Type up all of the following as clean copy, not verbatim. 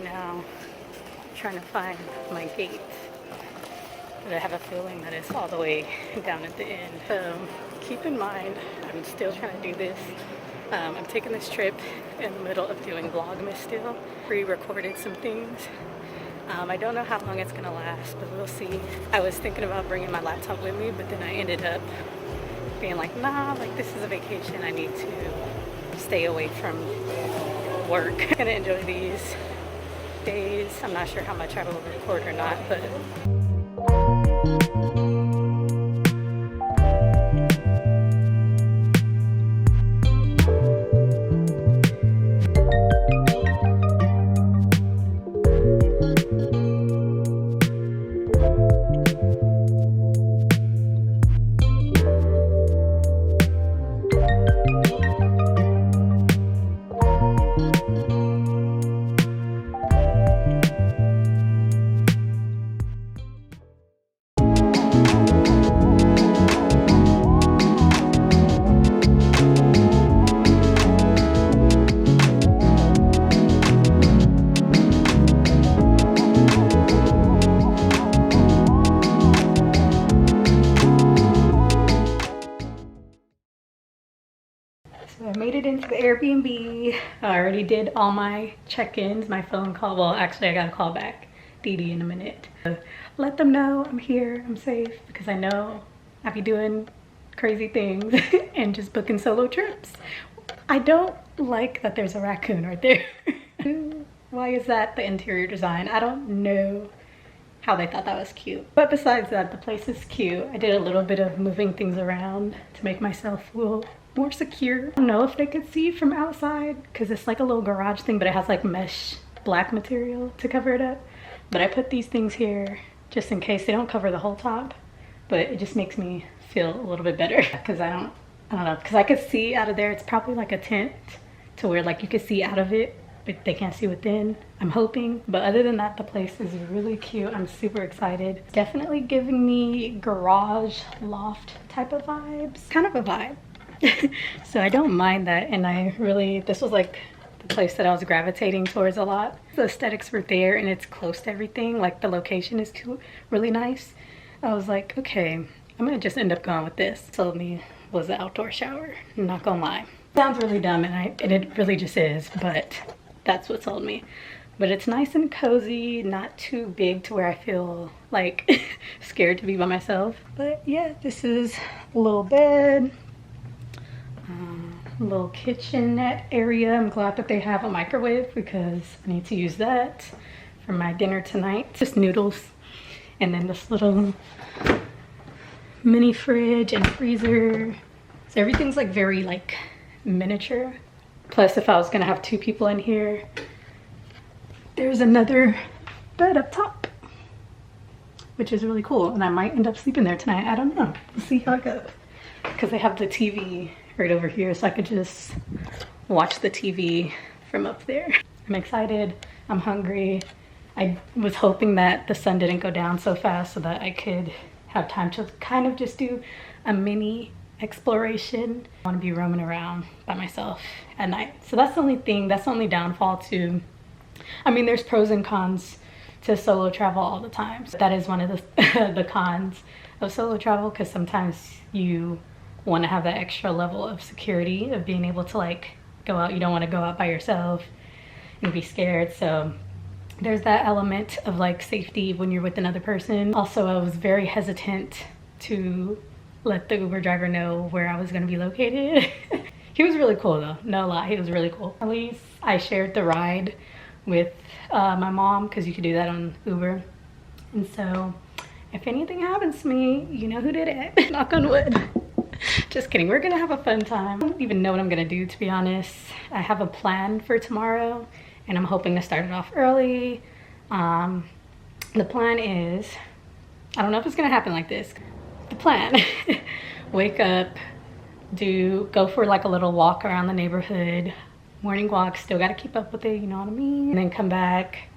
now trying to find my gate, but I have a feeling that it's all the way down at the end. So keep in mind, I'm still trying to do this. I'm taking this trip in the middle of doing Vlogmas still. Pre-recorded some things. I don't know how long it's gonna last, but we'll see. I was thinking about bringing my laptop with me, but then I ended up being like, nah, like this is a vacation. I need to stay away from work. I'm gonna enjoy these days. I'm not sure how much I will record or not, but I made it into the Airbnb. I already did all my check-ins, my phone call. Well, actually I gotta call back Dee in a minute. Let them know I'm here, I'm safe, because I know I be doing crazy things and just booking solo trips. I don't like that there's a raccoon right there. Why is that the interior design? I don't know how they thought that was cute. But besides that, the place is cute. I did a little bit of moving things around to make myself feel more secure. I don't know if they could see from outside because it's like a little garage thing, but it has like mesh black material to cover it up. But I put these things here just in case. They don't cover the whole top, but it just makes me feel a little bit better because I don't know, because I could see out of there. It's probably like a tent to where like you could see out of it, but they can't see within, I'm hoping. But other than that, the place is really cute. I'm super excited. Definitely giving me garage loft type of vibes. Kind of a vibe. So I don't mind that, and this was like the place that I was gravitating towards a lot. The aesthetics were there and it's close to everything. Like the location is really nice. I was like, okay, I'm gonna just end up going with this. Told me was the outdoor shower, I'm not gonna lie. Sounds really dumb, and it really just is, but that's what sold me. But it's nice and cozy, not too big to where I feel like scared to be by myself. But yeah, this is a little bed, little kitchenette area. I'm glad that they have a microwave because I need to use that for my dinner tonight. Just noodles. And then this little mini fridge and freezer. So everything's like very like miniature. Plus, if I was gonna have two people in here, there's another bed up top, which is really cool. And I might end up sleeping there tonight. I don't know. We'll see how it goes. Because they have the TV right over here, so I could just watch the TV from up there. I'm excited. I'm hungry. I was hoping that the sun didn't go down so fast so that I could have time to kind of just do a mini exploration. I want to be roaming around by myself at night. So that's the only thing, that's the only downfall to, I mean, there's pros and cons to solo travel all the time. So that is one of the, the cons of solo travel, because sometimes you want to have that extra level of security of being able to like go out. You don't want to go out by yourself and be scared. So there's that element of like safety when you're with another person. Also, I was very hesitant to let the Uber driver know where I was going to be located. He was really cool though, no lie, he was really cool. At least I shared the ride with my mom, because you could do that on Uber. And so if anything happens to me, you know who did it. Knock on wood. Just kidding, we're gonna have a fun time. I don't even know what I'm gonna do, to be honest. I have a plan for tomorrow and I'm hoping to start it off early. The plan is, I don't know if it's gonna happen like this. The plan, wake up, go for like a little walk around the neighborhood, morning walk, still gotta keep up with it, you know what I mean? And then come back.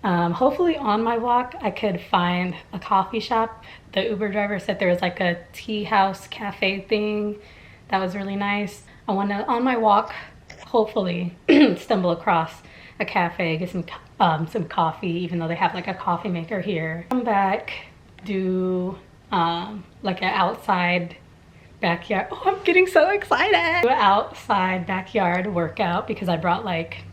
Hopefully on my walk, I could find a coffee shop. The Uber driver said there was like a tea house cafe thing that was really nice. I want to, on my walk, hopefully stumble across a cafe, get some coffee, even though they have like a coffee maker here. Come back, do like an outside backyard. Oh, I'm getting so excited. Do an outside backyard workout because I brought like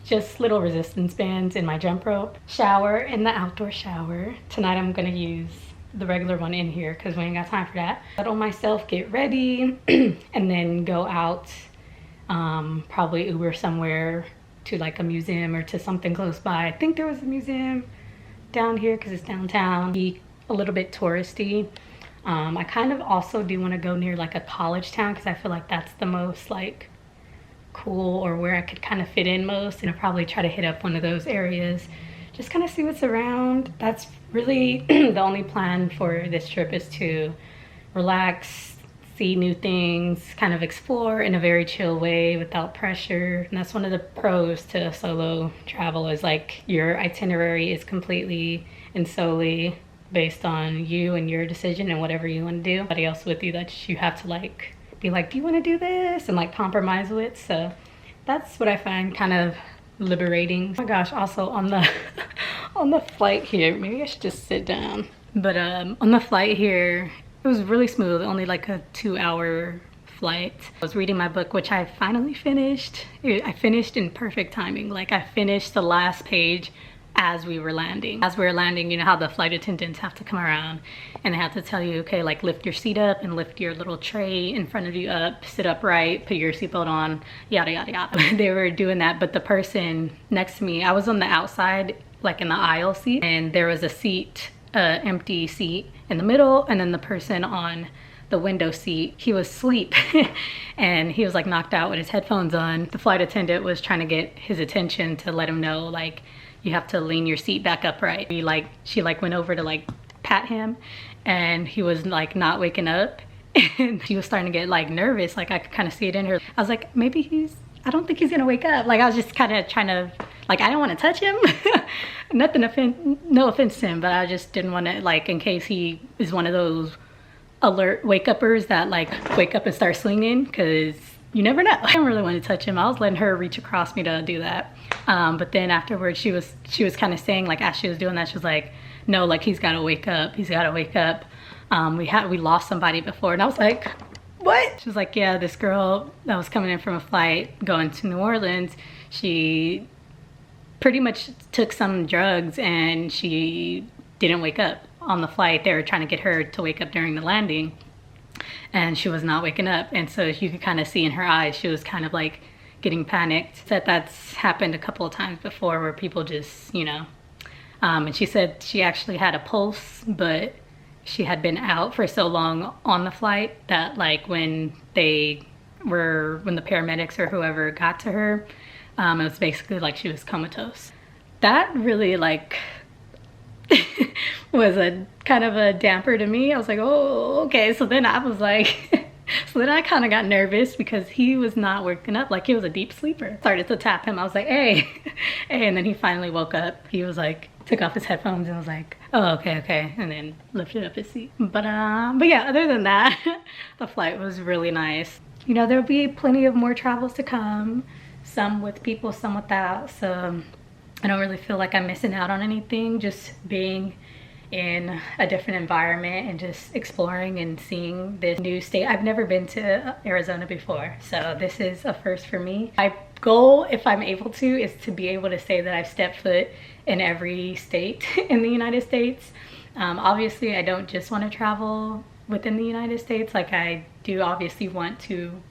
just little resistance bands in my jump rope. Shower in the outdoor shower. Tonight I'm gonna use the regular one in here because we ain't got time for that. Settle myself, get ready, and then go out, probably Uber somewhere to like a museum or to something close by. I think there was a museum down here because it's downtown. Be a little bit touristy. I kind of also do want to go near like a college town because I feel like that's the most like cool, or where I could kind of fit in most, and I'll probably try to hit up one of those areas, just kind of see what's around. That's really the only plan for this trip, is to relax, see new things, kind of explore in a very chill way without pressure. And that's one of the pros to solo travel, is like your itinerary is completely and solely based on you and your decision and whatever you want to do. Nobody else with you that you have to like be like, do you want to do this, and like compromise with. So that's what I find kind of liberating. Oh my gosh, also on the on the flight here, maybe I should just sit down, but on the flight here it was really smooth, only like a 2-hour flight. I was reading my book, which I finally finished. I finished in perfect timing. Like I finished the last page as we were landing. As we were landing, you know how the flight attendants have to come around and they have to tell you, okay, like lift your seat up and lift your little tray in front of you up, sit upright, put your seatbelt on, yada, yada, yada. They were doing that, but the person next to me, I was on the outside, like in the aisle seat, and there was a seat, empty seat in the middle, and then the person on the window seat, he was asleep and he was like knocked out with his headphones on. The flight attendant was trying to get his attention to let him know, like, you have to lean your seat back upright. She went over to like pat him, and he was like not waking up, and she was starting to get like nervous. Like I could kind of see it in her. I was like, maybe I don't think he's gonna wake up. Like I was just kind of trying to, like, I didn't want to touch him. No offense to him, but I just didn't want to, like, in case he is one of those alert wake-uppers that like wake up and start swinging, because you never know. I didn't really want to touch him. I was letting her reach across me to do that. But then afterwards, she was kind of saying, like, as she was doing that, she was like, no, like, he's got to wake up. He's got to wake up. We lost somebody before. And I was like, what? She was like, yeah, this girl that was coming in from a flight going to New Orleans, she pretty much took some drugs and she didn't wake up on the flight. They were trying to get her to wake up during the landing, and she was not waking up. And so you could kind of see in her eyes, she was kind of like getting panicked. That's happened a couple of times before, where people just, you know, and she said she actually had a pulse, but she had been out for so long on the flight that like when the paramedics or whoever got to her, it was basically like she was comatose. That really like was a kind of a damper to me. I was like, oh, okay. So then I was like, so then I kind of got nervous because he was not waking up. Like, he was a deep sleeper. Started to tap him. I was like, hey. And then he finally woke up. He was like, took off his headphones and was like, oh, okay. And then lifted up his seat. But yeah, other than that, the flight was really nice. You know, there'll be plenty of more travels to come. Some with people, some without. So I don't really feel like I'm missing out on anything. Just being in a different environment and just exploring and seeing this new state. I've never been to Arizona before, so this is a first for me. My goal, if I'm able to, is to be able to say that I've stepped foot in every state in the United States. Obviously, I don't just want to travel within the United States. Like, I do obviously want to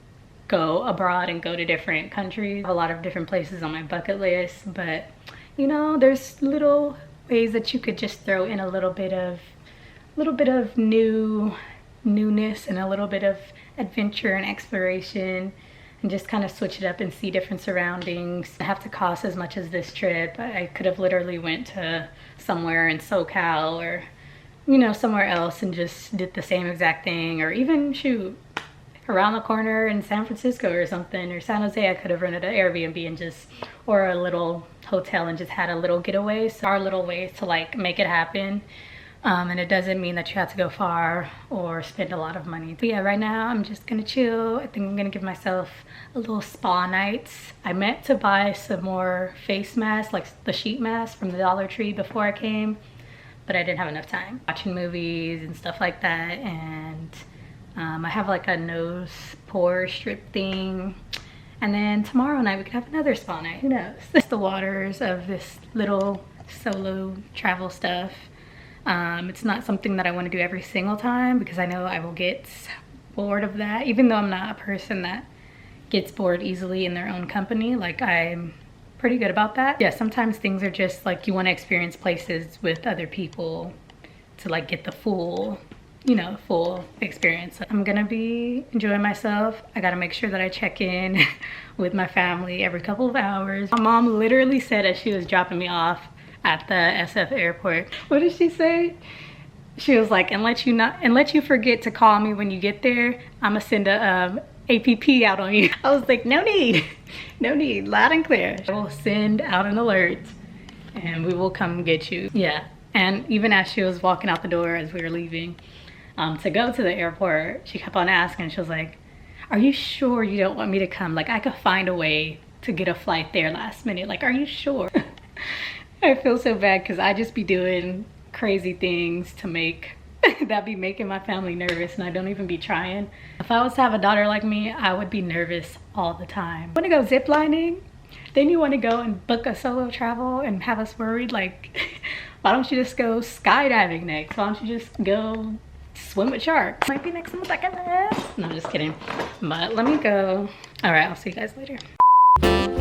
go abroad and go to different countries. I have a lot of different places on my bucket list, but you know, there's little ways that you could just throw in a little bit of newness and a little bit of adventure and exploration, and just kind of switch it up and see different surroundings. I have to cost as much as this trip. I could have literally went to somewhere in SoCal or, you know, somewhere else and just did the same exact thing, or even shoot around the corner in San Francisco or something, or San Jose. I could have rented an Airbnb and just, or a little hotel and just had a little getaway. So our little ways to like make it happen. And it doesn't mean that you have to go far or spend a lot of money. But yeah, right now I'm just gonna chill. I think I'm gonna give myself a little spa night. I meant to buy some more face masks, like the sheet mask from the Dollar Tree before I came, but I didn't have enough time. Watching movies and stuff like that, and I have like a nose pore strip thing. And then tomorrow night we could have another spa night, who knows? It's the waters of this little solo travel stuff. It's not something that I want to do every single time because I know I will get bored of that, even though I'm not a person that gets bored easily in their own company. Like, I'm pretty good about that. Yeah, sometimes things are just like you want to experience places with other people to like get the full, you know, full experience. I'm gonna be enjoying myself. I gotta make sure that I check in with my family every couple of hours. My mom literally said as she was dropping me off at the SF airport, what did she say? She was like, unless you forget to call me when you get there, I'ma send a APP out on you. I was like, no need, no need, loud and clear. I will send out an alert and we will come get you. Yeah, and even as she was walking out the door as we were leaving to go to the airport, she kept on asking. She was like, are you sure you don't want me to come? Like, I could find a way to get a flight there last minute. Like, are you sure? I feel so bad because I just be doing crazy things to make that be making my family nervous, and I don't even be trying. If I was to have a daughter like me, I would be nervous all the time. Want to go ziplining? Then you want to go and book a solo travel and have us worried? Like, why don't you just go skydiving next? Why don't you just go swim with sharks? Might be next on the bucket list. No, I'm just kidding. But let me go. All right, I'll see you guys later.